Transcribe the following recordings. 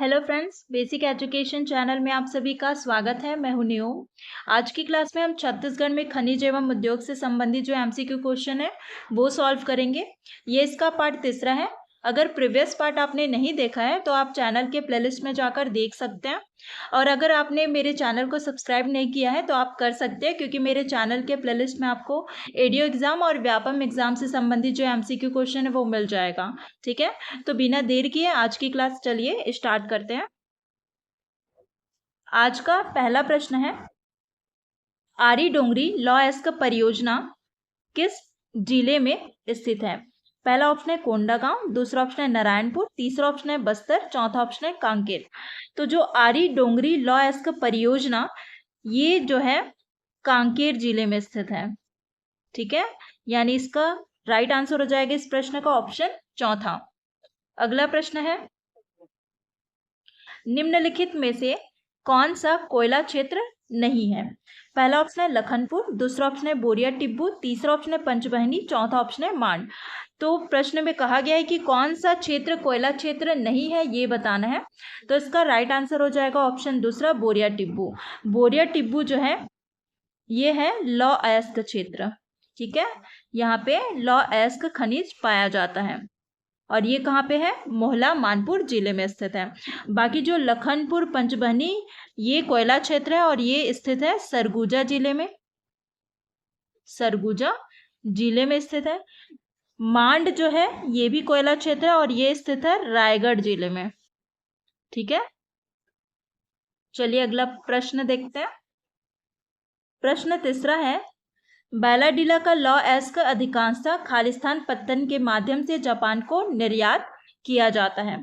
Hello friends, basic education channel में आप सभी का स्वागत है। मैं हूं न्यू। आज की क्लास में हम छत्तीसगढ़ में खनिज एवं उद्योग से संबंधित जो एमसीक्यू क्वेश्चन है वो सॉल्व करेंगे। ये इसका पार्ट तीसरा है। अगर प्रीवियस पार्ट आपने नहीं देखा है तो आप चैनल के प्लेलिस्ट में जाकर देख सकते हैं, और अगर आपने मेरे चैनल को सब्सक्राइब नहीं किया है तो आप कर सकते हैं, क्योंकि मेरे चैनल के प्लेलिस्ट में आपको एडीओ एग्जाम और व्यापम एग्जाम से संबंधित जो एमसीक्यू क्वेश्चन है वो मिल जाएगा। ठीक है, तो बिना देर किए आज की क्लास चलिए स्टार्ट करते हैं। आज का पहला प्रश्न है, आरी डोंगरी लॉ एस्क परियोजना किस जिले में स्थित है? पहला ऑप्शन है कोंडागांव, दूसरा ऑप्शन है नारायणपुर, तीसरा ऑप्शन है बस्तर, चौथा ऑप्शन है कांकेर। तो जो आरी डोंगरी लॉ एस्क परियोजना ये जो है कांकेर जिले में स्थित है। ठीक है, यानी इसका राइट आंसर हो जाएगा इस प्रश्न का ऑप्शन चौथा। अगला प्रश्न है, निम्नलिखित में से कौन सा कोयला क्षेत्र नहीं है? पहला ऑप्शन है लखनपुर, दूसरा ऑप्शन है बोरिया टिब्बू, तीसरा ऑप्शन है पंचबहनी, चौथा ऑप्शन है मांड। तो प्रश्न में कहा गया है कि कौन सा क्षेत्र कोयला क्षेत्र नहीं है, ये बताना है। तो इसका राइट आंसर हो जाएगा ऑप्शन दूसरा, बोरिया टिब्बू। बोरिया टिब्बू जो है ये है लौह अयस्क क्षेत्र। ठीक है, यहाँ पे लौह अयस्क खनिज पाया जाता है, और ये कहाँ पे है? मोहला मानपुर जिले में स्थित है। बाकी जो लखनपुर पंचबहनी ये कोयला क्षेत्र है, और ये स्थित है सरगुजा जिले में। सरगुजा जिले में स्थित है। मांड जो है ये भी कोयला क्षेत्र है, और ये स्थित है रायगढ़ जिले में। ठीक है, चलिए अगला प्रश्न देखते हैं। प्रश्न तीसरा है, बैलाडीला का लॉ एस्क अधिकांशतः खालिस्तान पत्तन के माध्यम से जापान को निर्यात किया जाता है।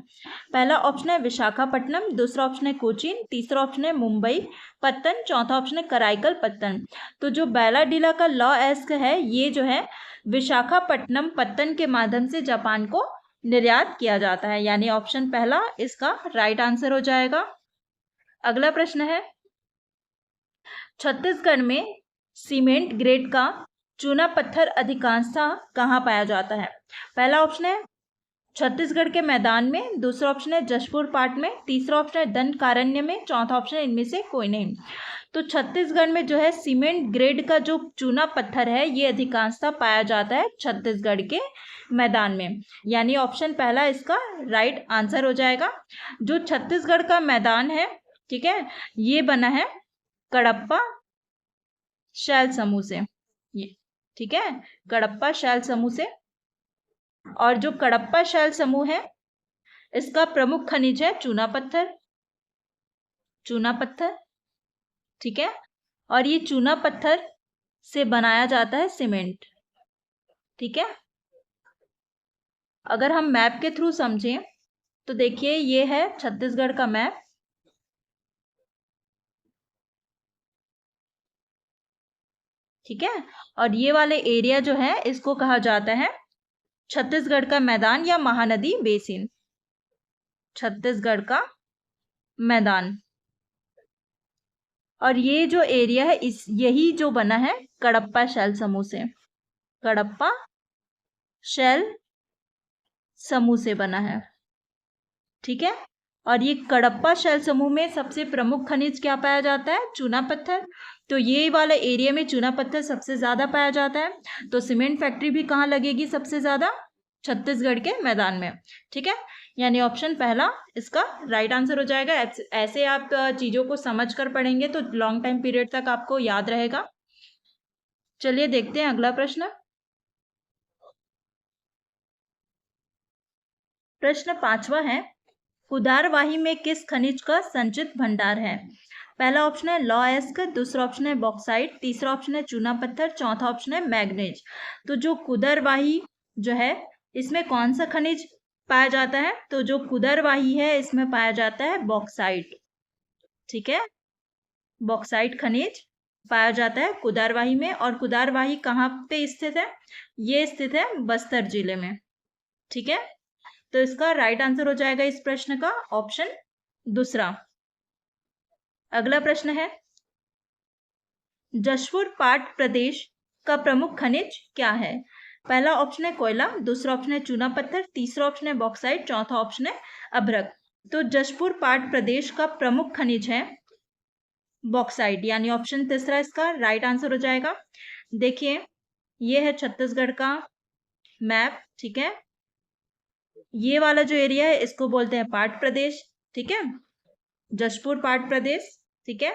पहला ऑप्शन है विशाखापट्टनम, दूसरा ऑप्शन है कोचीन, तीसरा ऑप्शन है मुंबई पत्तन, चौथा ऑप्शन है कराईकल पत्तन। तो जो बैलाडीला का लॉ एस्क है ये जो है विशाखापट्टनम पत्तन के माध्यम से जापान को निर्यात किया जाता है, यानी ऑप्शन पहला इसका राइट आंसर हो जाएगा। अगला प्रश्न है, छत्तीसगढ़ में सीमेंट ग्रेड का चूना पत्थर अधिकांशतः कहाँ पाया जाता है? पहला ऑप्शन है छत्तीसगढ़ के मैदान में, दूसरा ऑप्शन है जशपुर पाट में, तीसरा ऑप्शन है दंडकारण्य में, चौथा ऑप्शन है इनमें से कोई नहीं। तो छत्तीसगढ़ में जो है सीमेंट ग्रेड का जो चूना पत्थर है ये अधिकांशतः पाया जाता है छत्तीसगढ़ के मैदान में, यानी ऑप्शन पहला इसका राइट आंसर हो जाएगा। जो छत्तीसगढ़ का मैदान है, ठीक है, ये बना है कडप्पा शैल समूह से। ये ठीक है, कडप्पा शैल समूह से। और जो कडप्पा शैल समूह है इसका प्रमुख खनिज है चूना पत्थर। चूना पत्थर, ठीक है, और ये चूना पत्थर से बनाया जाता है सीमेंट। ठीक है, अगर हम मैप के थ्रू समझें तो देखिए ये है छत्तीसगढ़ का मैप। ठीक है, और ये वाले एरिया जो है इसको कहा जाता है छत्तीसगढ़ का मैदान या महानदी बेसिन। छत्तीसगढ़ का मैदान, और ये जो एरिया है इस यही जो बना है कडप्पा शैल समूह से। कडप्पा शैल समूह से बना है। ठीक है, और ये कडप्पा शैल समूह में सबसे प्रमुख खनिज क्या पाया जाता है? चूना पत्थर। तो ये वाला एरिया में चूना पत्थर सबसे ज्यादा पाया जाता है। तो सीमेंट फैक्ट्री भी कहाँ लगेगी सबसे ज्यादा? छत्तीसगढ़ के मैदान में। ठीक है, यानी ऑप्शन पहला इसका राइट आंसर हो जाएगा। ऐसे आप चीजों को समझ कर पढ़ेंगे तो लॉन्ग टाइम पीरियड तक आपको याद रहेगा। चलिए देखते हैं अगला प्रश्न। प्रश्न पांचवा है, कुदारवाही में किस खनिज का संचित भंडार है? पहला ऑप्शन है लॉ एस्क, दूसरा ऑप्शन है बॉक्साइट, तीसरा ऑप्शन है चूना पत्थर, चौथा ऑप्शन है मैग्नीज। तो जो कुदारवाही जो है इसमें कौन सा खनिज पाया जाता है? तो जो कुदारवाही है इसमें पाया जाता है बॉक्साइट। ठीक है, बॉक्साइट खनिज पाया जाता है कुदारवाही में। और कुदारवाही कहाँ पे स्थित है? ये स्थित है बस्तर जिले में। ठीक है, तो इसका राइट आंसर हो जाएगा इस प्रश्न का ऑप्शन दूसरा। अगला प्रश्न है, जशपुर पाट प्रदेश का प्रमुख खनिज क्या है? पहला ऑप्शन है कोयला, दूसरा ऑप्शन है चूना पत्थर, तीसरा ऑप्शन है बॉक्साइट, चौथा ऑप्शन है अभ्रक। तो जशपुर पाट प्रदेश का प्रमुख खनिज है बॉक्साइट, यानी ऑप्शन तीसरा इसका राइट आंसर हो जाएगा। देखिए ये है छत्तीसगढ़ का मैप, ठीक है। ये वाला जो एरिया है इसको बोलते हैं पाट प्रदेश, ठीक है, जशपुर पाट प्रदेश, ठीक है।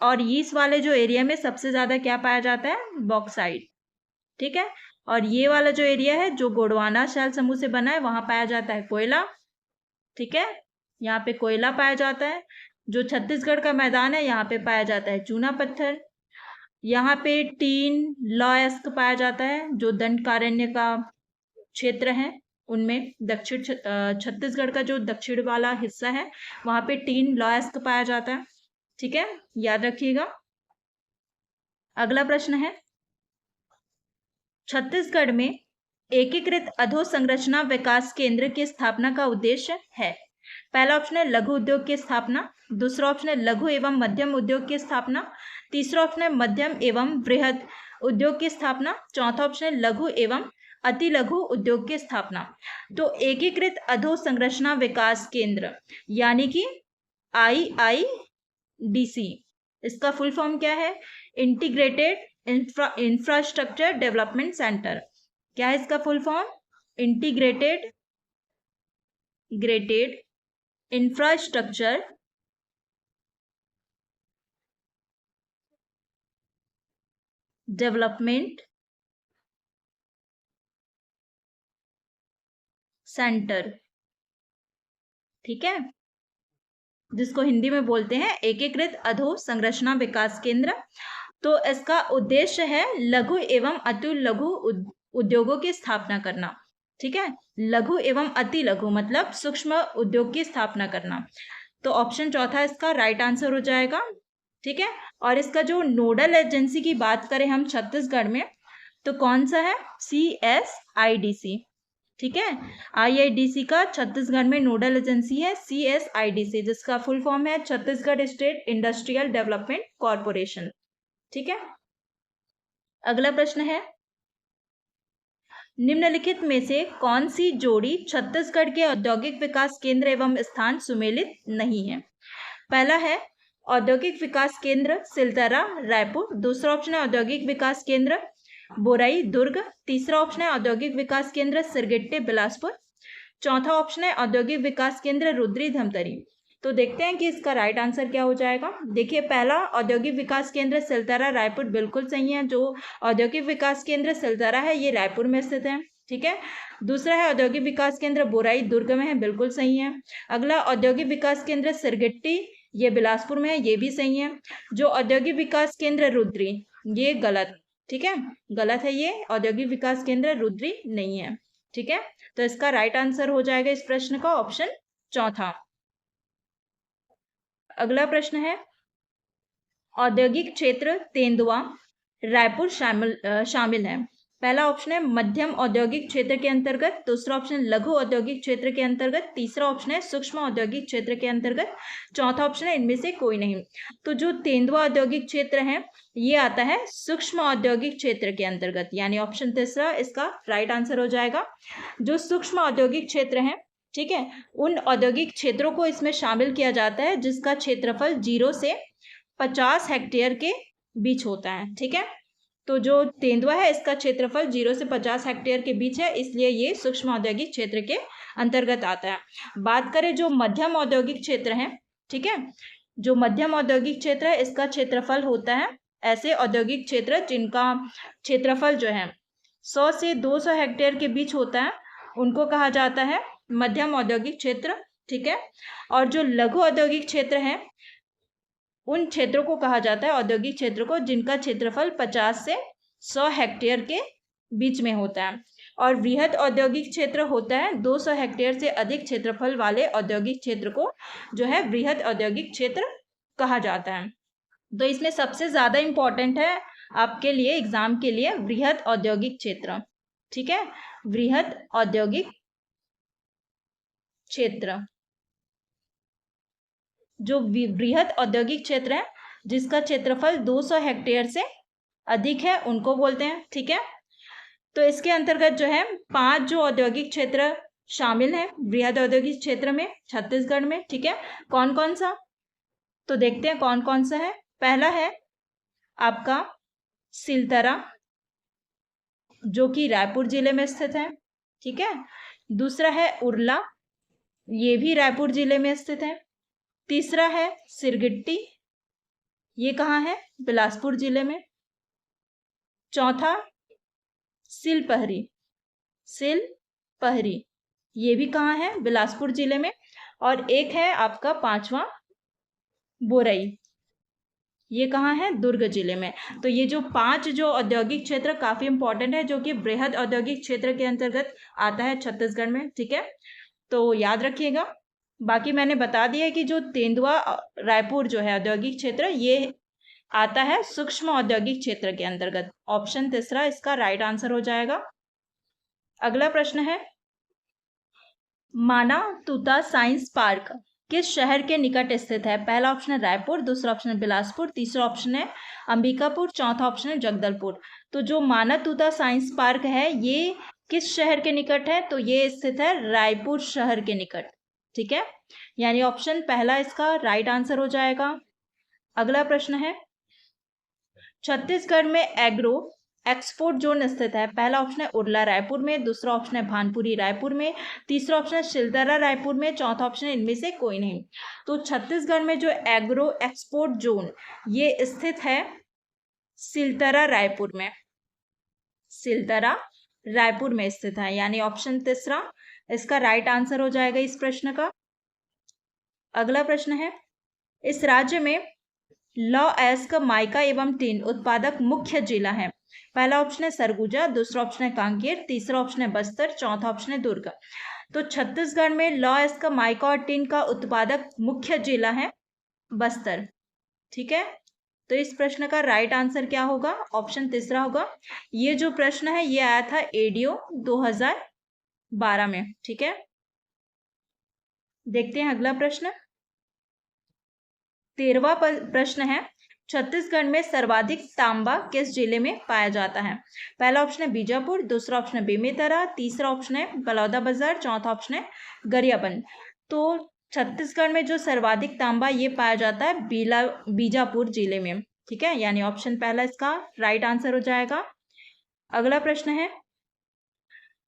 और इस वाले जो एरिया में सबसे ज्यादा क्या पाया जाता है, बॉक्साइट, ठीक है। और ये वाला जो एरिया है जो गोंडवाना शैल समूह से बना है वहां पाया जाता है कोयला, ठीक है, यहाँ पे कोयला पाया जाता है। जो छत्तीसगढ़ का मैदान है यहाँ पे पाया जाता है चूना पत्थर। यहाँ पे टीन लॉयस्क पाया जाता है, जो दंडकारण्य का क्षेत्र है उनमें दक्षिण छत्तीसगढ़ का जो दक्षिण वाला हिस्सा है वहां पे टीन लॉयस्क पाया जाता है, ठीक है, याद रखिएगा। अगला प्रश्न है, छत्तीसगढ़ में एकीकृत अधोसंरचना विकास केंद्र की स्थापना का उद्देश्य है। पहला ऑप्शन है लघु उद्योग की स्थापना, दूसरा ऑप्शन है लघु एवं मध्यम उद्योग की स्थापना, तीसरा ऑप्शन है मध्यम एवं बृहद उद्योग की स्थापना, चौथा ऑप्शन है लघु एवं अति लघु उद्योग की स्थापना। तो एकीकृत अधोसंरचना विकास केंद्र यानी कि IIDC, इसका फुल फॉर्म क्या है, इंटीग्रेटेड इंफ्रास्ट्रक्चर डेवलपमेंट सेंटर। क्या है इसका full form, integrated infrastructure development centre, ठीक है, जिसको हिंदी में बोलते हैं एकीकृत अधोसंरचना विकास केंद्र। तो इसका उद्देश्य है लघु एवं अति लघु उद्योगों की स्थापना करना, ठीक है, लघु एवं अति लघु मतलब सूक्ष्म उद्योग की स्थापना करना। तो ऑप्शन चौथा इसका राइट आंसर हो जाएगा, ठीक है। और इसका जो नोडल एजेंसी की बात करें हम छत्तीसगढ़ में तो कौन सा है, CSIDC, ठीक है। IIDC का छत्तीसगढ़ में नोडल एजेंसी है CSIDC, जिसका फुल फॉर्म है Chhattisgarh state industrial development corporation, ठीक है। अगला प्रश्न है, निम्नलिखित में से कौन सी जोड़ी छत्तीसगढ़ के औद्योगिक विकास केंद्र एवं स्थान सुमेलित नहीं है। पहला है औद्योगिक विकास केंद्र सिलतरा रायपुर, दूसरा ऑप्शन है औद्योगिक विकास केंद्र बोराई दुर्ग, तीसरा ऑप्शन है औद्योगिक विकास केंद्र सिरगिट्टे बिलासपुर, चौथा ऑप्शन है औद्योगिक विकास केंद्र रुद्री धमतरी। तो देखते हैं कि इसका राइट आंसर क्या हो जाएगा। देखिए पहला औद्योगिक विकास केंद्र सिलतरा रायपुर बिल्कुल सही है, जो औद्योगिक विकास केंद्र सिलतरा है ये रायपुर में स्थित है, ठीक है। दूसरा है औद्योगिक विकास केंद्र बोराई दुर्ग में है, बिल्कुल सही है। अगला औद्योगिक विकास केंद्र सिरगिट्टी ये बिलासपुर में है, ये भी सही है। जो औद्योगिक विकास केंद्र रुद्री ये गलत, ठीक है, गलत है, ये औद्योगिक विकास केंद्र रुद्री नहीं है, ठीक है। तो इसका राइट आंसर हो जाएगा इस प्रश्न का ऑप्शन चौथा। अगला प्रश्न है, औद्योगिक क्षेत्र तेंदुआ रायपुर शामिल है। पहला ऑप्शन है मध्यम औद्योगिक क्षेत्र के अंतर्गत, दूसरा ऑप्शन लघु औद्योगिक क्षेत्र के अंतर्गत, तीसरा ऑप्शन है सूक्ष्म औद्योगिक क्षेत्र के अंतर्गत, चौथा ऑप्शन है इनमें से कोई नहीं। तो जो तेंदुआ औद्योगिक क्षेत्र है ये आता है सूक्ष्म औद्योगिक क्षेत्र के अंतर्गत, यानी ऑप्शन तीसरा इसका राइट आंसर हो जाएगा। जो सूक्ष्म औद्योगिक क्षेत्र है, ठीक है, उन औद्योगिक क्षेत्रों को इसमें शामिल किया जाता है जिसका क्षेत्रफल 0 से 50 हेक्टेयर के बीच होता है, ठीक है। तो जो तेंदुआ है इसका क्षेत्रफल 0 से 50 हेक्टेयर के बीच है, इसलिए ये सूक्ष्म औद्योगिक क्षेत्र के अंतर्गत आता है। बात करें जो मध्यम औद्योगिक क्षेत्र है, ठीक है, जो मध्यम औद्योगिक क्षेत्र है इसका क्षेत्रफल होता है, ऐसे औद्योगिक क्षेत्र जिनका क्षेत्रफल जो है 100 से 200 हेक्टेयर के बीच होता है उनको कहा जाता है मध्यम औद्योगिक क्षेत्र, ठीक है। और जो लघु औद्योगिक क्षेत्र है उन क्षेत्रों को कहा जाता है औद्योगिक क्षेत्र को जिनका क्षेत्रफल 50 से 100 हेक्टेयर के बीच में होता है। और वृहद औद्योगिक क्षेत्र होता है 200 हेक्टेयर से अधिक क्षेत्रफल वाले औद्योगिक क्षेत्र को जो है वृहद औद्योगिक क्षेत्र कहा जाता है। तो इसमें सबसे ज्यादा इंपॉर्टेंट है आपके लिए एग्जाम के लिए वृहद औद्योगिक क्षेत्र, ठीक है, वृहद औद्योगिक क्षेत्र। जो वृहद औद्योगिक क्षेत्र है जिसका क्षेत्रफल 200 हेक्टेयर से अधिक है उनको बोलते हैं, ठीक है। तो इसके अंतर्गत जो है 5 जो औद्योगिक क्षेत्र शामिल है बृहद औद्योगिक क्षेत्र में छत्तीसगढ़ में, ठीक है। कौन कौन सा, तो देखते हैं कौन कौन सा है। पहला है आपका सिलतरा, जो कि रायपुर जिले में स्थित है, ठीक है। दूसरा है उरला, ये भी रायपुर जिले में स्थित है। तीसरा है सिरगिट्टी, ये कहाँ है, बिलासपुर जिले में। चौथा सिलपहरी, सिलपहरी ये भी कहाँ है, बिलासपुर जिले में। और एक है आपका पांचवा बोरई, ये कहाँ है, दुर्ग जिले में। तो ये जो 5 जो औद्योगिक क्षेत्र काफी इंपॉर्टेंट है, जो कि बृहद औद्योगिक क्षेत्र के अंतर्गत आता है छत्तीसगढ़ में, ठीक है। तो याद रखिएगा। बाकी मैंने बता दिया कि जो तेंदुआ रायपुर जो है औद्योगिक क्षेत्र, ये आता है सूक्ष्म औद्योगिक क्षेत्र के अंतर्गत। ऑप्शन तीसरा इसका राइट आंसर हो जाएगा। अगला प्रश्न है, माना तूता साइंस पार्क किस शहर के निकट स्थित है। पहला ऑप्शन है रायपुर, दूसरा ऑप्शन है बिलासपुर, तीसरा ऑप्शन है अंबिकापुर, चौथा ऑप्शन है जगदलपुर। तो जो माना तूता साइंस पार्क है ये किस शहर के निकट है, तो ये स्थित है रायपुर शहर के निकट, ठीक है। यानी ऑप्शन पहला इसका राइट आंसर हो जाएगा। अगला प्रश्न है, छत्तीसगढ़ में एग्रो एक्सपोर्ट जोन स्थित है। पहला ऑप्शन है उरला रायपुर में, दूसरा ऑप्शन है भानपुरी रायपुर में, तीसरा ऑप्शन है सिलतरा रायपुर में, चौथा ऑप्शन है इनमें से कोई नहीं। तो छत्तीसगढ़ में जो एग्रो एक्सपोर्ट जोन ये स्थित है सिलतरा रायपुर में, सिलतरा रायपुर में स्थित है। यानी ऑप्शन तीसरा इसका राइट आंसर हो जाएगा इस प्रश्न का। अगला प्रश्न है, इस राज्य में लॉ एस्क माइका एवं टिन उत्पादक मुख्य जिला है। पहला ऑप्शन है सरगुजा, दूसरा ऑप्शन है कांकेर, तीसरा ऑप्शन है बस्तर, चौथा ऑप्शन है दुर्ग। तो छत्तीसगढ़ में लॉ एस्क माइका और टिन का उत्पादक मुख्य जिला है बस्तर, ठीक है। तो इस प्रश्न का राइट आंसर क्या होगा, ऑप्शन तीसरा होगा। ये जो प्रश्न है ये आया था एडीओ 2012 में, ठीक है। देखते हैं अगला प्रश्न। 13वां प्रश्न है, छत्तीसगढ़ में सर्वाधिक तांबा किस जिले में पाया जाता है। पहला ऑप्शन है बीजापुर, दूसरा ऑप्शन है बेमेतरा, तीसरा ऑप्शन है बलौदाबाजार, चौथा ऑप्शन है गरियाबंद। तो छत्तीसगढ़ में जो सर्वाधिक तांबा ये पाया जाता है बीजापुर जिले में, ठीक है। यानी ऑप्शन पहला इसका राइट आंसर हो जाएगा। अगला प्रश्न है,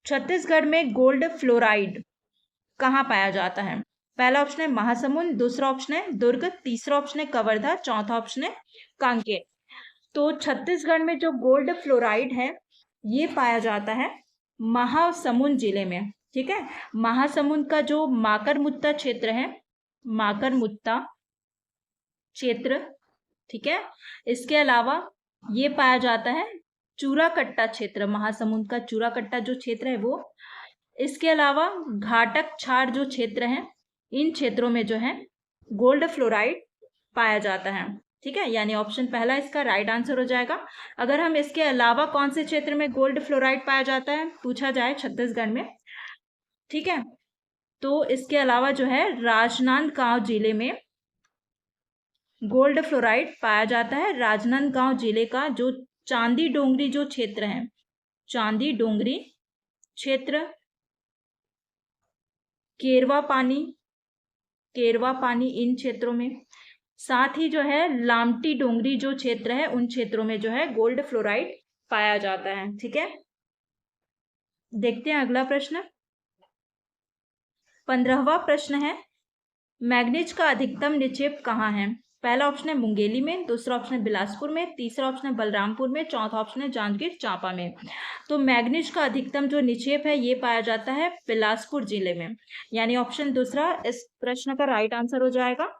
छत्तीसगढ़ में गोल्ड फ्लोराइड कहाँ पाया जाता है। पहला ऑप्शन है महासमुंद, दूसरा ऑप्शन है दुर्ग, तीसरा ऑप्शन है कवर्धा, चौथा ऑप्शन है कांकेर। तो छत्तीसगढ़ में जो गोल्ड फ्लोराइड है ये पाया जाता है महासमुंद जिले में, ठीक है। महासमुंद का जो माकरमुत्ता क्षेत्र है, माकरमुत्ता क्षेत्र, ठीक है। इसके अलावा ये पाया जाता है चूराकट्टा क्षेत्र, महासमुंद का चूराकट्टा जो क्षेत्र है वो। इसके अलावा घाटक छाड़ जो क्षेत्र है, इन क्षेत्रों में जो है गोल्ड फ्लोराइड पाया जाता है, ठीक है। यानी ऑप्शन पहला इसका राइट आंसर हो जाएगा। अगर हम इसके अलावा कौन से क्षेत्र में गोल्ड फ्लोराइड पाया जाता है पूछा जाए छत्तीसगढ़ में, ठीक है, तो इसके अलावा जो है राजनांदगांव जिले में गोल्ड फ्लोराइड पाया जाता है। राजनांदगांव जिले का जो चांदी डोंगरी जो क्षेत्र है, चांदी डोंगरी क्षेत्र, केरवा पानी इन क्षेत्रों में, साथ ही जो है लामटी डोंगरी जो क्षेत्र है उन क्षेत्रों में जो है गोल्ड फ्लोराइड पाया जाता है, ठीक है। देखते हैं अगला प्रश्न। 15वां प्रश्न है, मैग्नीज का अधिकतम निक्षेप कहाँ है। पहला ऑप्शन है मुंगेली में, दूसरा ऑप्शन है बिलासपुर में, तीसरा ऑप्शन है बलरामपुर में, चौथा ऑप्शन है जांजगीर चांपा में। तो मैग्नीज का अधिकतम जो निक्षेप है ये पाया जाता है बिलासपुर जिले में। यानी ऑप्शन दूसरा इस प्रश्न का राइट आंसर हो जाएगा।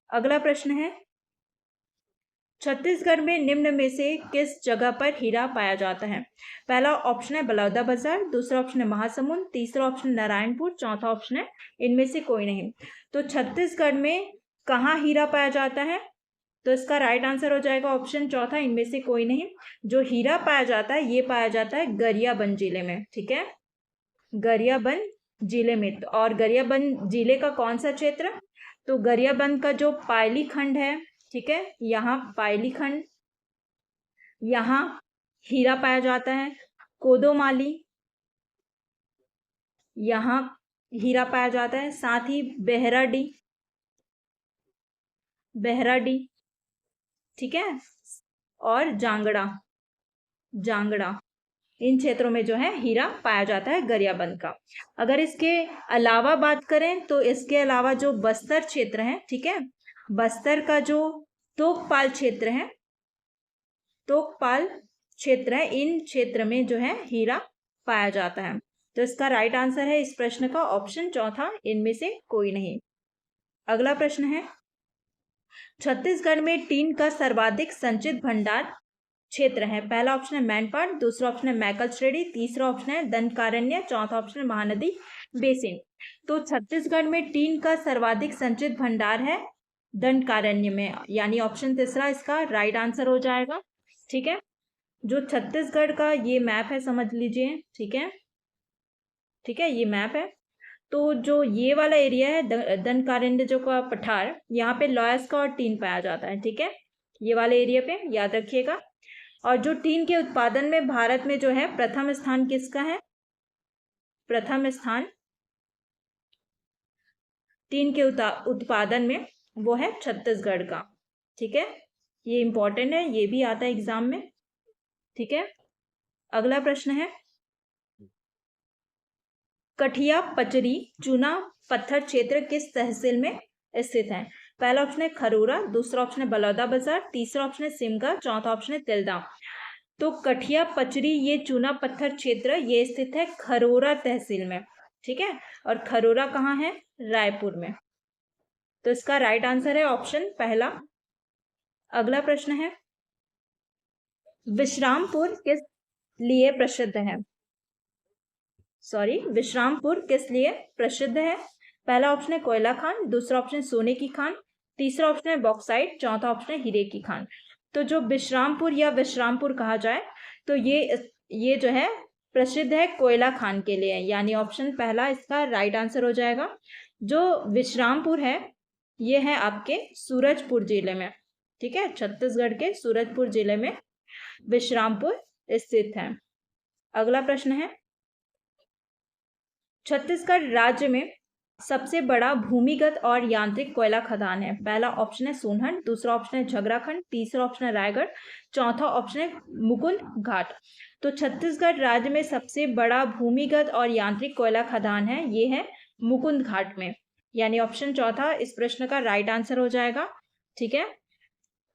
अगला प्रश्न है, छत्तीसगढ़ में निम्न में से किस जगह पर हीरा पाया जाता है। पहला ऑप्शन है बलौदाबाजार, दूसरा ऑप्शन है महासमुंद, तीसरा ऑप्शन है नारायणपुर, चौथा ऑप्शन है इनमें से कोई नहीं। तो छत्तीसगढ़ में कहाँ हीरा पाया जाता है, तो इसका राइट आंसर हो जाएगा ऑप्शन चौथा, इनमें से कोई नहीं। जो हीरा पाया जाता है ये पाया जाता है गरियाबंद जिले में, ठीक है, गरियाबंद जिले में। और गरियाबंद जिले का कौन सा क्षेत्र, तो गरियाबंद का जो पायली खंड है, ठीक है, यहाँ पायली खंड, यहाँ हीरा पाया जाता है। कोदोमाली, यहाँ हीरा पाया जाता है। साथ ही बेहराडी, ठीक है, और जांगड़ा इन क्षेत्रों में जो है हीरा पाया जाता है गरियाबंद का। अगर इसके अलावा बात करें तो इसके अलावा जो बस्तर क्षेत्र है, ठीक है, बस्तर का जो तोकपाल क्षेत्र है, इन क्षेत्र में जो है हीरा पाया जाता है। तो इसका राइट आंसर है इस प्रश्न का ऑप्शन चौथा, इनमें से कोई नहीं। अगला प्रश्न है, छत्तीसगढ़ में टीन का सर्वाधिक संचित भंडार क्षेत्र है। पहला ऑप्शन है मैनपाट, दूसरा ऑप्शन है मैकल श्रेणी, तीसरा ऑप्शन है दंडकारण्य, चौथा ऑप्शन है महानदी बेसिन। तो छत्तीसगढ़ में टीन का सर्वाधिक संचित भंडार है दंडकारण्य में, यानी ऑप्शन तीसरा इसका राइट आंसर हो जाएगा। ठीक है, जो छत्तीसगढ़ का ये मैप है समझ लीजिए, ठीक है, ये मैप है। तो जो ये वाला एरिया है दंडकारण्य जो का पठार, यहाँ पे लॉयस्का और टीन पाया जाता है। ठीक है, ये वाले एरिया पे याद रखिएगा। और जो टीन के उत्पादन में भारत में जो है प्रथम स्थान किसका है? प्रथम स्थान टीन के उत्पादन में वो है छत्तीसगढ़ का। ठीक है, ये इंपॉर्टेंट है, ये भी आता है एग्जाम में। ठीक है, अगला प्रश्न है, कठिया पचरी चूना पत्थर क्षेत्र किस तहसील में स्थित है? पहला ऑप्शन है खरोरा, दूसरा ऑप्शन है बलौदाबाजार, तीसरा ऑप्शन है सिमगा, चौथा ऑप्शन है तिल्दा। तो कठिया पचरी ये चूना पत्थर क्षेत्र ये स्थित है खरोरा तहसील में। ठीक है, और खरोरा कहाँ है? रायपुर में। तो इसका राइट आंसर है ऑप्शन पहला। अगला प्रश्न है, विश्रामपुर किस लिए प्रसिद्ध है? विश्रामपुर किस लिए प्रसिद्ध है? पहला ऑप्शन है कोयला खान, दूसरा ऑप्शन है सोने की खान, तीसरा ऑप्शन है बॉक्साइट, चौथा ऑप्शन है हीरे की खान। तो जो विश्रामपुर या विश्रामपुर कहा जाए तो ये जो है प्रसिद्ध है कोयला खान के लिए, यानी ऑप्शन पहला इसका राइट आंसर हो जाएगा। जो विश्रामपुर है ये है आपके सूरजपुर जिले में। ठीक है, छत्तीसगढ़ के सूरजपुर जिले में विश्रामपुर स्थित है। अगला प्रश्न है, छत्तीसगढ़ राज्य में सबसे बड़ा भूमिगत और यांत्रिक कोयला खदान है। पहला ऑप्शन है सोनहन, दूसरा ऑप्शन है झगराखंड, तीसरा ऑप्शन है रायगढ़, चौथा ऑप्शन है मुकुंद घाट। तो छत्तीसगढ़ राज्य में सबसे बड़ा भूमिगत और यांत्रिक कोयला खदान है, ये है मुकुंद घाट में, यानी ऑप्शन चौथा इस प्रश्न का राइट आंसर हो जाएगा। ठीक है,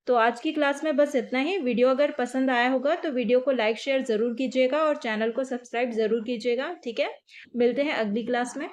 तो आज की क्लास में बस इतना ही। वीडियो अगर पसंद आया होगा तो वीडियो को लाइक शेयर जरूर कीजिएगा और चैनल को सब्सक्राइब जरूर कीजिएगा। ठीक है, मिलते हैं अगली क्लास में।